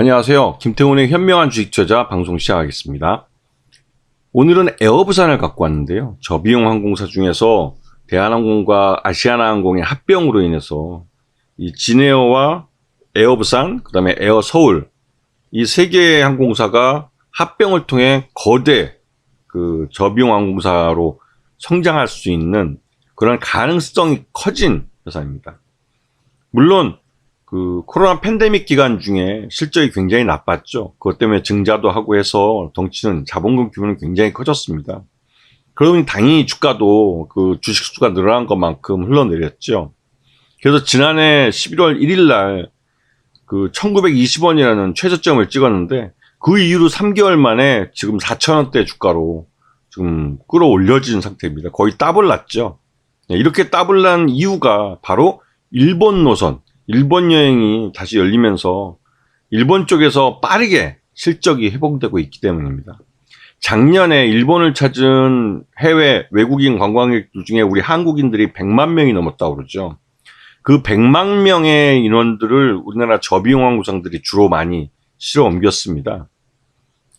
안녕하세요. 김태훈의 현명한 주식 투자 방송 시작하겠습니다. 오늘은 에어부산을 갖고 왔는데요. 저비용 항공사 중에서 대한항공과 아시아나항공의 합병으로 인해서 이 진에어와 에어부산, 그 다음에 에어서울 이 세 개의 항공사가 합병을 통해 거대 그 저비용 항공사로 성장할 수 있는 그런 가능성이 커진 회사입니다. 물론 그 코로나 팬데믹 기간 중에 실적이 굉장히 나빴죠. 그것 때문에 증자도 하고 해서 덩치는 자본금 규모는 굉장히 커졌습니다. 그러니 당연히 주가도 그 주식수가 늘어난 것만큼 흘러내렸죠. 그래서 지난해 11월 1일 날 그 1920원이라는 최저점을 찍었는데 그 이후로 3개월 만에 지금 4,000원대 주가로 지금 끌어올려진 상태입니다. 거의 더블 났죠. 이렇게 더블 난 이유가 바로 일본 노선, 일본 여행이 다시 열리면서 일본 쪽에서 빠르게 실적이 회복되고 있기 때문입니다. 작년에 일본을 찾은 해외 외국인 관광객들 중에 우리 한국인들이 100만 명이 넘었다고 그러죠. 그 100만 명의 인원들을 우리나라 저비용 항공사들이 주로 많이 실어 옮겼습니다.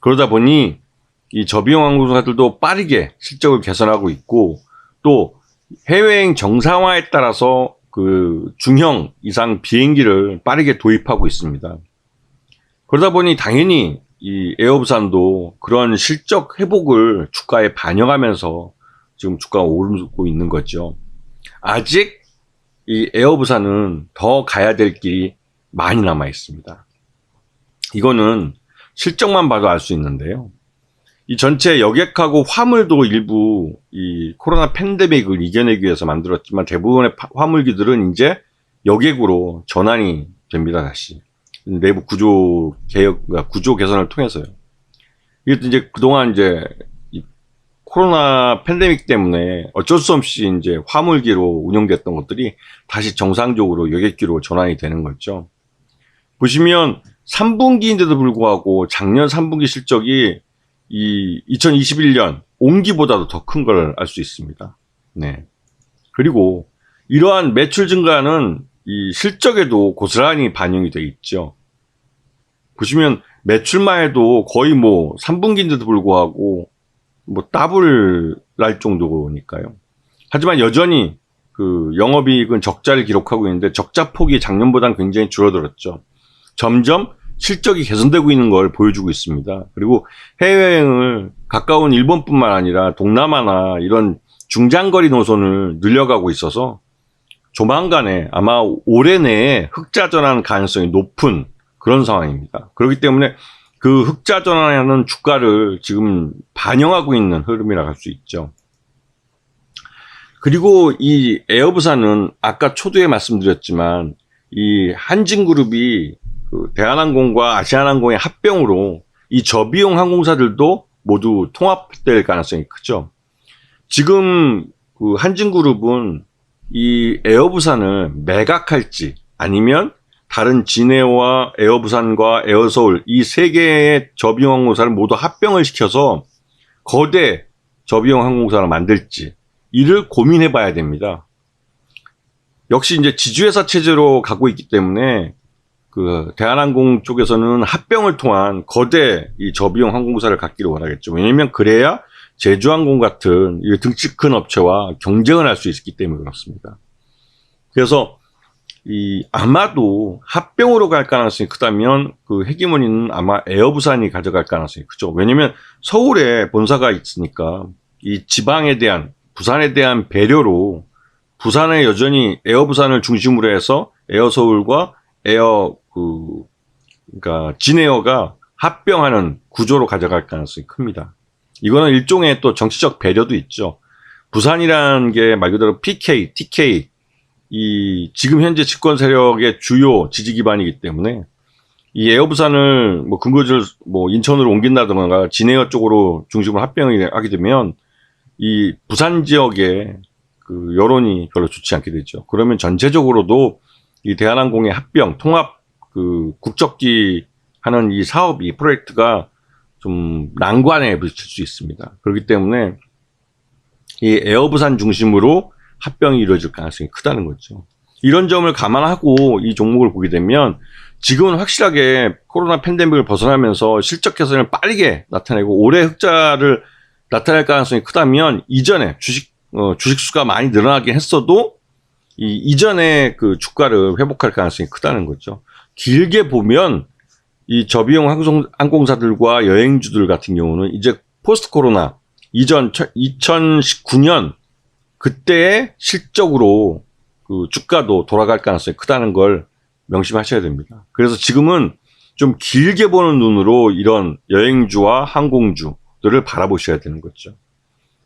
그러다 보니 이 저비용 항공사들도 빠르게 실적을 개선하고 있고 또 해외여행 정상화에 따라서 그 중형 이상 비행기를 빠르게 도입하고 있습니다. 그러다 보니 당연히 이 에어부산도 그런 실적 회복을 주가에 반영하면서 지금 주가가 오르고 있는 거죠. 아직 이 에어부산은 더 가야 될 길이 많이 남아 있습니다. 이거는 실적만 봐도 알 수 있는데요. 이 전체 여객하고 화물도 일부 이 코로나 팬데믹을 이겨내기 위해서 만들었지만 대부분의 화물기들은 이제 여객으로 전환이 됩니다, 다시. 내부 구조 개혁, 구조 개선을 통해서요. 이게 이제 그동안 이제 이 코로나 팬데믹 때문에 어쩔 수 없이 이제 화물기로 운영됐던 것들이 다시 정상적으로 여객기로 전환이 되는 거죠. 보시면 3분기인데도 불구하고 작년 3분기 실적이 이 2021년 온기보다도 더 큰 걸 알 수 있습니다. 네. 그리고 이러한 매출 증가는 이 실적에도 고스란히 반영이 되어 있죠. 보시면 매출만 해도 거의 뭐 3분기인데도 불구하고 뭐 더블 날 정도니까요. 하지만 여전히 그 영업이익은 적자를 기록하고 있는데 적자 폭이 작년보다는 굉장히 줄어들었죠. 점점 실적이 개선되고 있는 걸 보여주고 있습니다. 그리고 해외여행을 가까운 일본뿐만 아니라 동남아나 이런 중장거리 노선을 늘려가고 있어서 조만간에 아마 올해 내에 흑자 전환 가능성이 높은 그런 상황입니다. 그렇기 때문에 그 흑자 전환하는 주가를 지금 반영하고 있는 흐름이라고 할 수 있죠. 그리고 이 에어부산은 아까 초두에 말씀드렸지만 이 한진그룹이 그 대한항공과 아시아나항공의 합병으로 이 저비용 항공사들도 모두 통합될 가능성이 크죠. 지금 그 한진그룹은 이 에어부산을 매각할지 아니면 다른 진에어와 에어부산과 에어서울 이 세 개의 저비용 항공사를 모두 합병을 시켜서 거대 저비용 항공사를 만들지 이를 고민해 봐야 됩니다. 역시 이제 지주회사 체제로 가고 있기 때문에 그 대한항공 쪽에서는 합병을 통한 거대 이 저비용 항공사를 갖기를 원하겠죠. 왜냐하면 그래야 제주항공 같은 이 등치 큰 업체와 경쟁을 할 수 있기 때문에 그렇습니다. 그래서 이 아마도 합병으로 갈 가능성이 크다면 그 헤게모니는 아마 에어부산이 가져갈 가능성이 크죠. 왜냐하면 서울에 본사가 있으니까 이 지방에 대한 부산에 대한 배려로 부산에 여전히 에어부산을 중심으로 해서 에어서울과 그러니까 진에어가 합병하는 구조로 가져갈 가능성이 큽니다. 이거는 일종의 또 정치적 배려도 있죠. 부산이라는 게 말 그대로 PK, TK 이 지금 현재 집권 세력의 주요 지지 기반이기 때문에 이 에어부산을 뭐 근거지를 뭐 인천으로 옮긴다든가 진에어 쪽으로 중심으로 합병을 하게 되면 이 부산 지역의 그 여론이 별로 좋지 않게 되죠. 그러면 전체적으로도 이 대한항공의 합병, 통합 그 국적기 하는 이 사업이 프로젝트가 좀 난관에 부딪힐 수 있습니다. 그렇기 때문에 이 에어부산 중심으로 합병이 이루어질 가능성이 크다는 거죠. 이런 점을 감안하고 이 종목을 보게 되면 지금은 확실하게 코로나 팬데믹을 벗어나면서 실적 개선을 빠르게 나타내고 올해 흑자를 나타낼 가능성이 크다면 이전에 주식수가 많이 늘어나긴 했어도 이전에 그 주가를 회복할 가능성이 크다는 거죠. 길게 보면 이 저비용 항공사들과 여행주들 같은 경우는 이제 포스트 코로나 이전 2019년 그때의 실적으로 그 주가도 돌아갈 가능성이 크다는 걸 명심하셔야 됩니다. 그래서 지금은 좀 길게 보는 눈으로 이런 여행주와 항공주들을 바라보셔야 되는 거죠.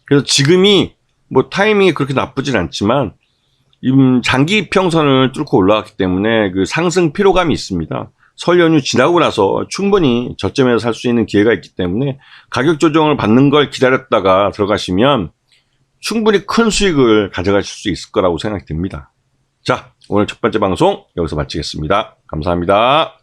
그래서 지금이 뭐 타이밍이 그렇게 나쁘진 않지만 장기 평선을 뚫고 올라왔기 때문에 그 상승 피로감이 있습니다. 설 연휴 지나고 나서 충분히 저점에서 살 수 있는 기회가 있기 때문에 가격 조정을 받는 걸 기다렸다가 들어가시면 충분히 큰 수익을 가져가실 수 있을 거라고 생각이 듭니다. 자, 오늘 첫 번째 방송 여기서 마치겠습니다. 감사합니다.